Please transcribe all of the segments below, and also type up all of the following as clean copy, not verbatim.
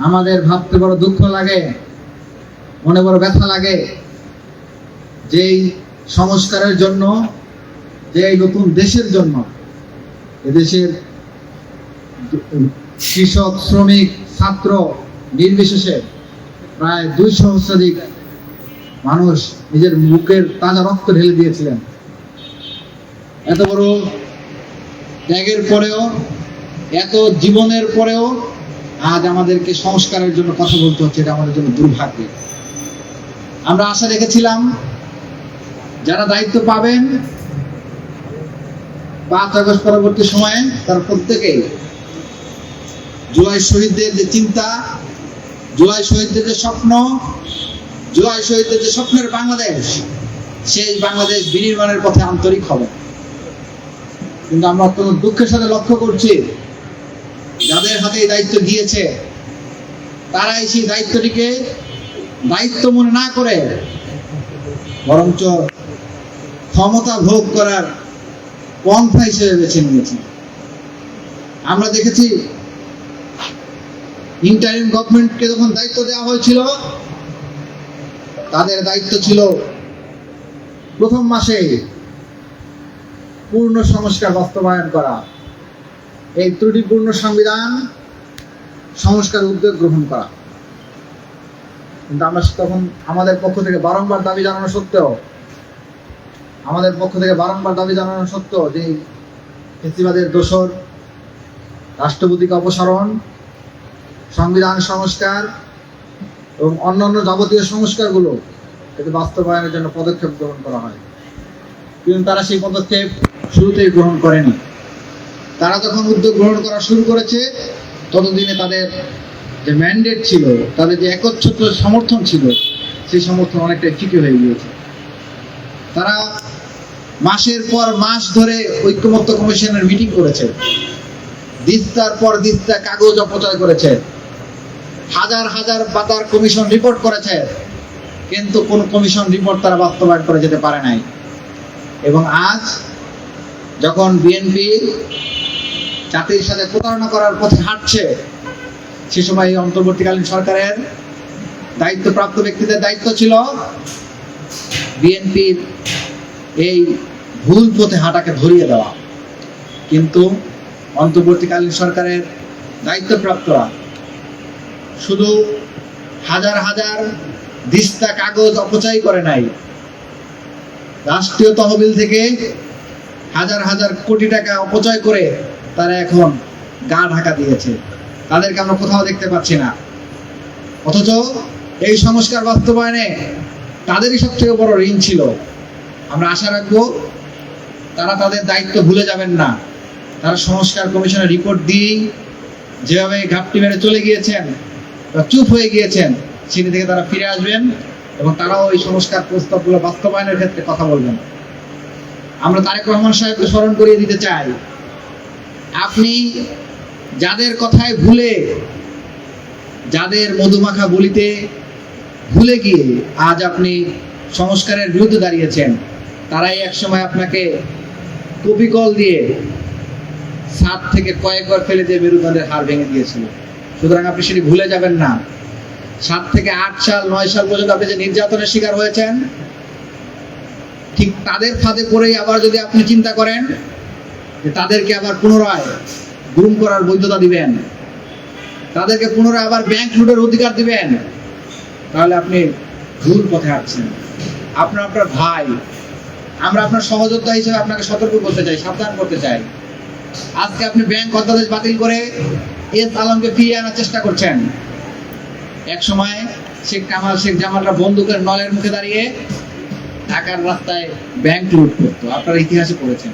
আমাদের ভাবতে বড় দুঃখ লাগে, মনে বড় ব্যথা লাগে, যেই সংস্কারের জন্য, যে এই নতুন দেশের জন্য, এদেশের কৃষক, শ্রমিক, ছাত্র নির্বিশেষে প্রায় 200 সহস্রাধিক মানুষ নিজের বুকের তাজা রক্ত ঢেলে দিয়েছিলেন। এত বড় ত্যাগের পরেও, এত জীবনের পরেও আজ আমাদেরকে সংস্কারের জন্য কথা বলতে হচ্ছে। এটা আমাদের জন্য দুর্ভাগ্য। আমরা আশা রেখেছিলাম যারা দায়িত্ব পাবেন 5 আগস্ট পরবর্তী সময়ে, তার প্রত্যেকেই জুলাই শহীদদের যে চিন্তা, জুলাই শহীদদের যে স্বপ্ন, জুলাই শহীদদের যে স্বপ্নের বাংলাদেশ, সেই বাংলাদেশ বিনির্মাণের পথে আন্তরিক হবে। কিন্তু আমরা অত্যন্ত দুঃখের সাথে লক্ষ্য করছি, যাদের হাতে এই দায়িত্ব গিয়েছে তারাই সেই দায়িত্বটিকে দায়িত্ব মনে না করে বরঞ্চ ক্ষমতা ভোগ করার পন্থা হিসেবে বেছে নিয়েছে। আমরা দেখেছি ইন্টারিম গভর্নমেন্টকে যখন দায়িত্ব দেওয়া হয়েছিল, তাদের দায়িত্ব ছিল প্রথম মাসে পূর্ণ সংস্কার বাস্তবায়ন করা, এই ত্রুটিপূর্ণ সংবিধান সংস্কার উদ্যোগ গ্রহণ করা। কিন্তু আমরা তখন আমাদের পক্ষ থেকে বারংবার দাবি জানানো সত্ত্বেও, যে ফ্যাসিবাদের দোসর রাষ্ট্রপতিকে অপসারণ, সংবিধান সংস্কার এবং অন্যান্য যাবতীয় সংস্কারগুলো এতে বাস্তবায়নের জন্য পদক্ষেপ গ্রহণ করা হয়। কিন্তু তারা সেই পদক্ষেপ শুরুতেই গ্রহণ করেনি। তারা যখন উদ্যোগ গ্রহণ করা শুরু করেছে, ততদিনে তাদের যে ম্যান্ডেট ছিল, তাদের যে একচ্ছত্র সমর্থন ছিল, সেই সমর্থন অনেকটাই ফিকে হয়ে গিয়েছে। তারা মাসের পর মাস ধরে ঐক্যমত্য কমিশনের মিটিং করেছে, দিস্তার পর দিস্তা কাগজ অপচয় করেছে, হাজার হাজার পাতার কমিশন রিপোর্ট করেছে, কিন্তু কোন কমিশন রিপোর্ট তারা বাস্তবায়ন করে যেতে পারে নাই। এবং আজ যখন বিএনপি জাতির সাথে প্রতারণা করার পথে হাঁটছে, সে সময় অন্তর্বর্তীকালীন সরকারের দায়িত্বপ্রাপ্ত ব্যক্তিদের দায়িত্ব ছিল বিএনপির এই ভুল পথে হাঁটাকে ধরিয়ে দেওয়া। কিন্তু অন্তর্বর্তীকালীন সরকারের দায়িত্বপ্রাপ্তরা শুধু হাজার হাজার দিস্তা কাগজ অপচয় করে নাই, রাষ্ট্রীয় তহবিল থেকে হাজার হাজার কোটি টাকা অপচয় করে তারা এখন গা ঢাকা দিয়েছে। তাদেরকে আমরা কোথাও দেখতে পাচ্ছি না। অথচ এই সংস্কার বাস্তবায়নে তাদেরই সবথেকে বড় ঋণ ছিল। আমরা আশা রাখবো তারা তাদের দায়িত্ব ভুলে যাবেন না। তারা সংস্কার কমিশনের রিপোর্ট দিয়ে যেভাবে ঘাপটি মেরে চলে গিয়েছেন বা চুপ হয়ে গিয়েছেন, সেটি থেকে তারা ফিরে আসবেন এবং তারাও এই সংস্কার প্রস্তাবগুলো বাস্তবায়নের ক্ষেত্রে কথা বলবেন। আমরা তারেক রহমান সাহেবকে স্মরণ করিয়ে দিতে চাই, আপনি যাদের কথায় ভুলে, যাদের মধুমাখা বলিতে ভুলে গিয়ে আজ আপনি সংস্কারের বিরুদ্ধে দাঁড়িয়েছেন, তারাই একসময় আপনাকে কপিকল দিয়ে ছাদ থেকে কয়েকবার ফেলে দিয়ে মেরুদণ্ডের হাড় ভেঙে দিয়েছিল। সুতরাং আপনি সেটি ভুলে যাবেন না। 7 থেকে 8 সাল 9 সাল পর্যন্ত আপনি যে নির্যাতনের শিকার হয়েছেন, ঠিক তাদের ফাঁদে পড়েই আবার যদি আপনি চিন্তা করেন যে তাদেরকে আবার পুনরায় গুম করার বৈধতা দিবেন, তাদেরকে পুনরায় আবার ব্যাংক লুটের অধিকার দিবেন, তাহলে আপনি ভুল পথে হাঁটছেন। আপনার ভাই, আমরা আপনার সহযোদ্ধা হিসেবে আপনাকে সতর্ক করতে চাই, সাবধান করতে চাই। আজকে আপনি ব্যাংক অধ্যাদেশ বাতিল করে এস আলমকে ফিরিয়ে আনার চেষ্টা করছেন। এক সময় শেখ কামাল, শেখ জামালরা বন্দুকের নলের মুখে দাঁড়িয়ে ঢাকার রাস্তায় ব্যাংক লুট করতো, আপনারা ইতিহাসে পড়েছেন।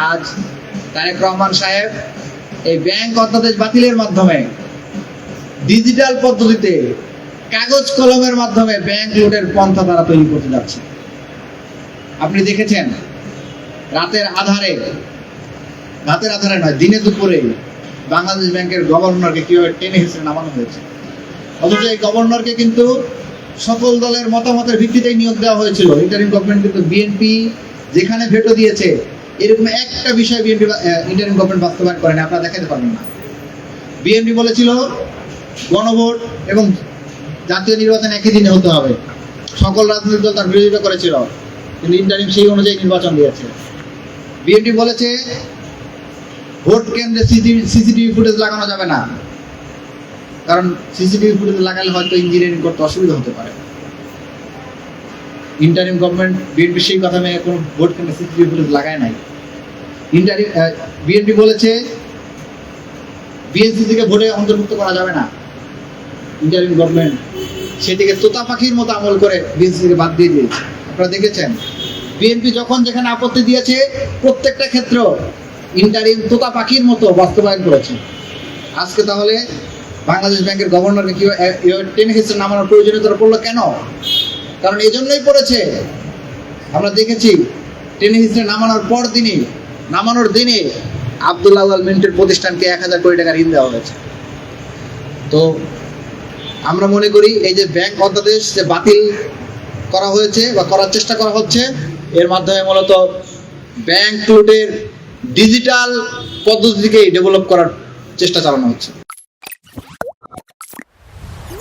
আজ তারেক রহমান সাহেব এই ব্যাংক অধ্যাদেশ বাতিলের মাধ্যমে ডিজিটাল পদ্ধতিতে কাগজ কলমের মাধ্যমে ব্যাংক লুটের পন্থা তারা তৈরি করতে যাচ্ছে। আপনি দেখেছেন রাতের আধারে নয়, দিনে দুপুরে বাংলাদেশ ব্যাংকের গভর্নরকে কিভাবে টেনে হেসে নামানো হয়েছে। অথচ এই গভর্নরকে কিন্তু সকল দলের মতামতের ভিত্তিতেই নিয়োগ দেওয়া হয়েছিল। ইন্টারিম গভর্নমেন্ট কিন্তু বিএনপি যেখানে ভেটো দিয়েছে, এরকম একটা বিষয় বিএনপি ইন্টারিম গভর্নমেন্ট বাস্তবায়ন করেনি, আপনারা দেখাতে পারবেন না। বিএনপি বলেছিল গণভোট এবং জাতীয় নির্বাচন একই দিনে হতে হবে। সকল রাজনৈতিক দল তার বিরোধিতা করেছিল, কিন্তু ইন্টারিম সেই অনুযায়ী নির্বাচন দিয়েছে। বিএনপি বলেছে ভোট কেন্দ্রে সিসিটিভি ফুটেজ লাগানো যাবে না, কারণ সিসিটিভি ফুটেজ লাগালে হয়তো ইঞ্জিনিয়ারিং করতে অসুবিধা হতে পারে। ইন্টারিম গভর্নমেন্ট বিএনপি সেই কথা মেনে কোনো ভোট কেন্দ্রে সিসিটিভি ফুটেজ লাগায় নাই। বিএনপি বলেছে বিএনসিসিকে ভোটে অন্তর্ভুক্ত করা যাবে না। ইন্টারিম গভর্নমেন্ট সেটিকে তোতা পাখির মতো আমল করে বিএনসিসিকে বাদ দিয়ে দিয়েছে। আপনারা দেখেছেন বিএনপি যখন যেখানে আপত্তি দিয়েছে প্রত্যেকটা ক্ষেত্র ইন্টারিম তোতা পাখির মতো বাস্তবায়ন করেছে। আজকে তাহলে বাংলাদেশ ব্যাংকের গভর্নরকে কি টেনে হিস্ট্রি নামানোর প্রয়োজনীয়তা পড়লো কেন? কারণ এই জন্যই পড়েছে, আমরা দেখেছি টেনে হিস্ট্রি নামানোর দিনে আব্দুল্লাহ আল মিন্টের প্রতিষ্ঠানকে 1000 কোটি টাকা ঋণ দেওয়া হয়েছে। তো আমরা মনে করি এই যে ব্যাংক অধ্যাদেশ যে বাতিল করা হয়েছে বা করার চেষ্টা করা হচ্ছে, এর মাধ্যমে মূলত ব্যাংক লুটের ডিজিটাল পদ্ধতিকেই ডেভেলপ করার চেষ্টা চালানো হচ্ছে।